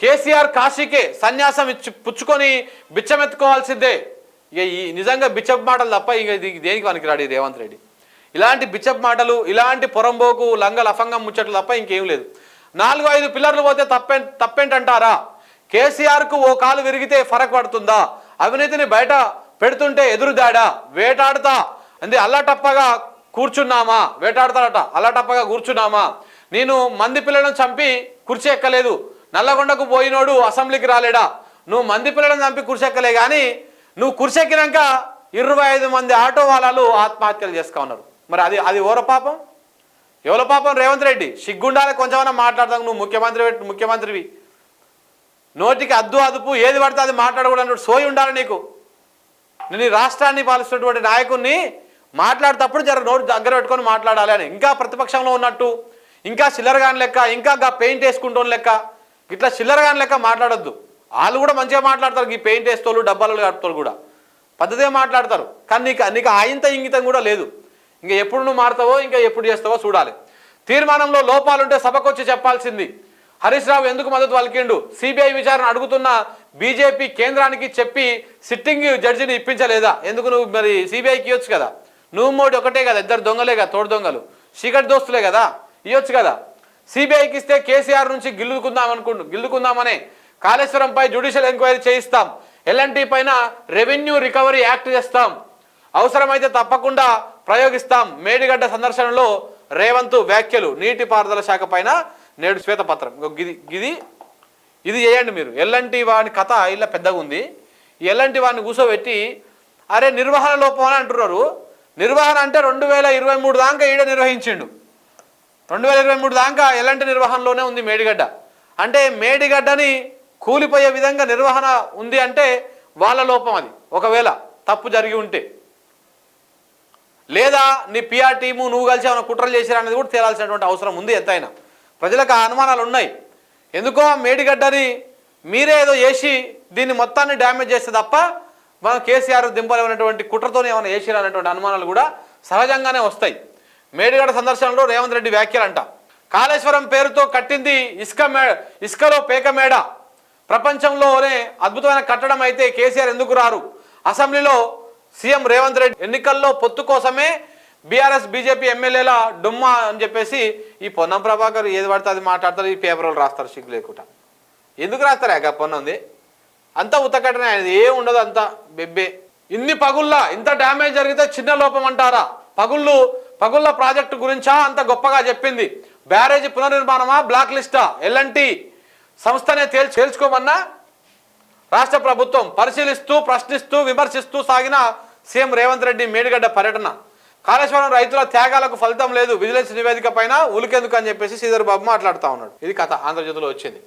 కేసీఆర్ కాశీకే సన్యాసం పుచ్చుకొని బిచ్చమెత్తుకోవాల్సిందే. ఇక ఈ నిజంగా బిచ్చపు మాటలు తప్ప ఇక దేనికి పనికిరాడు ఈ రేవంత్ రెడ్డి. ఇలాంటి బిచ్చపు మాటలు, ఇలాంటి పొరంబోకు లంగ లఫంగం ముచ్చట్లు తప్ప ఇంకేం లేదు. 4-5 పిల్లర్లు పోతే తప్పేంటంటారా? కేసీఆర్కు ఓ కాలు విరిగితే ఫరక్ పడుతుందా? అవినీతిని బయట పెడుతుంటే ఎదురుదాడా? వేటాడుతా అంటే అల్లాటప్పగా కూర్చున్నామా? వేటాడతాడట, అల్లాటప్పగా కూర్చున్నామా? నేను మంది పిల్లలను చంపి కుర్చీ ఎక్కలేదు, నల్లగొండకు పోయినోడు అసెంబ్లీకి రాలేడా? నువ్వు మంది పిల్లలను చంపి కుర్చీ ఎక్కలే కానీ నువ్వు కుర్చీ ఎక్కినాక 25 మంది ఆటో వాళ్ళు ఆత్మహత్యలు చేసుకున్నారు ఉన్నారు. మరి అది ఎవరి పాపం? ఎవరి పాపం? రేవంత్ రెడ్డి సిగ్గుండాలి కొంచెమన్నా మాట్లాడతావు. నువ్వు ముఖ్యమంత్రివి, నోటికి అద్దు అదుపు ఏది పడితే అది మాట్లాడకూడదు, సోయి ఉండాలి నీకు. నేను ఈ రాష్ట్రాన్ని పాలిస్తున్నటువంటి నాయకుడిని మాట్లాడేటప్పుడు జర నోటి దగ్గర పెట్టుకొని మాట్లాడాలి అని. ఇంకా ప్రతిపక్షంలో ఉన్నట్టు, ఇంకా చిల్లరగాని లెక్క, ఇంకా పెయింట్ వేసుకుంటోని లెక్క, ఇట్లా చిల్లరగాని లెక్క మాట్లాడొద్దు. వాళ్ళు కూడా మంచిగా మాట్లాడతారు, ఈ పెయింట్ వేస్తోళ్ళు డబ్బాలు కట్టుకోలు కూడా పద్ధతిగా మాట్లాడతారు. కానీ నీకు ఆయంత ఇంగితం కూడా లేదు. ఇంకా ఎప్పుడు నువ్వు మారుతావో, ఇంకా ఎప్పుడు చేస్తావో చూడాలి. తీర్మానంలో లోపాలుంటే సభకు వచ్చి చెప్పాల్సింది. హరీష్ రావు ఎందుకు మద్దతు పలికిండు? సిబిఐ విచారణ అడుగుతున్న బీజేపీ కేంద్రానికి చెప్పి సిట్టింగ్ జడ్జిని ఇప్పించలేదా? ఎందుకు నువ్వు మరి సిబిఐకి ఇవ్వచ్చు కదా? నువ్వు మోడీ ఒకటే కదా, ఇద్దరు దొంగలే కదా, తోడు దొంగలు, చీకటి దోస్తులే కదా, ఇవ్వచ్చు కదా. సిబిఐకి ఇస్తే కేసీఆర్ నుంచి గిల్లుకుందామనే కాళేశ్వరంపై జ్యుడిషియల్ ఎంక్వైరీ చేయిస్తాం, ఎల్ఎన్టీ పైన రెవెన్యూ రికవరీ యాక్ట్ చేస్తాం, అవసరమైతే తప్పకుండా ప్రయోగిస్తాం. మేడిగడ్డ సందర్శనలో రేవంత్ వ్యాఖ్యలు. నీటిపారుదల శాఖ పైన నేడు శ్వేతపత్రం. ఇది చేయండి మీరు. ఎల్ఎన్టీ వాని కథ ఇలా పెద్దగా ఉంది. ఈ ఎల్ఎన్టీ వాడిని కూర్చోబెట్టి అరే నిర్వహణ లోపం అని అంటున్నారు. నిర్వహణ అంటే 2023 దాకా ఈడ నిర్వహించిండు. 2023 దాకా ఎల్ఎన్టీ నిర్వహణలోనే ఉంది మేడిగడ్డ. అంటే మేడిగడ్డని కూలిపోయే విధంగా నిర్వహణ ఉంది అంటే వాళ్ళ లోపం అది. ఒకవేళ తప్పు జరిగి ఉంటే, లేదా నీ పిఆర్ టీము నువ్వు కలిసి ఏమైనా కుట్రలు చేశారు అనేది కూడా తేలాల్సినటువంటి అవసరం ఉంది. ఎంతైనా ప్రజలకు ఆ అనుమానాలు ఉన్నాయి. ఎందుకో మేడిగడ్డని మీరే ఏదో చేసి దీన్ని మొత్తాన్ని డ్యామేజ్ చేస్తే తప్ప మనం కేసీఆర్ దింపలేనటువంటి కుట్రతోనే ఏమైనా చేసిరా అనేటువంటి అనుమానాలు కూడా సహజంగానే వస్తాయి. మేడిగడ్డ సందర్శనలో రేవంత్ రెడ్డి వ్యాఖ్యలంట. కాళేశ్వరం పేరుతో కట్టింది ఇసుకలో పేకమేడ, ప్రపంచంలోనే అద్భుతమైన కట్టడం అయితే కేసీఆర్ ఎందుకు రారు? అసెంబ్లీలో సీఎం రేవంత్ రెడ్డి ఎన్నికల్లో పొత్తు కోసమే బీఆర్ఎస్ బీజేపీ ఎమ్మెల్యేల డుమ్మా అని చెప్పేసి ఈ పొన్నం ప్రభాకర్ ఏది పడితే అది మాట్లాడతారు, ఈ పేపర్లు రాస్తారు సిగ్గు లేకుండా. ఎందుకు రాస్తారా పొన్నంది? అంతా ఉత్తకట్టనే, ఆయన ఏం ఉండదు, అంతా బెబ్బే. ఇన్ని పగుల్లా ఇంత డ్యామేజ్ జరిగితే చిన్న లోపం అంటారా? పగుళ్ళ ప్రాజెక్టు గురించా అంత గొప్పగా చెప్పింది? బ్యారేజీ పునర్నిర్మాణమా, బ్లాక్ లిస్టా? ఎల్ఎన్టీ సంస్థనే తేల్చుకోమన్నా రాష్ట్ర ప్రభుత్వం పరిశీలిస్తూ ప్రశ్నిస్తూ విమర్శిస్తూ సాగిన సీఎం రేవంత్ రెడ్డి మేడిగడ్డ పర్యటన. కాళేశ్వరం రైతుల త్యాగాలకు ఫలితం లేదు, విజిలెన్స్ నివేదిక పైన ఉలికెందుకు అని చెప్పేసి శ్రీధర్ బాబు మాట్లాడుతూ ఉన్నాడు. ఇది కథ ఆంధ్రజ్యోతిలో వచ్చింది.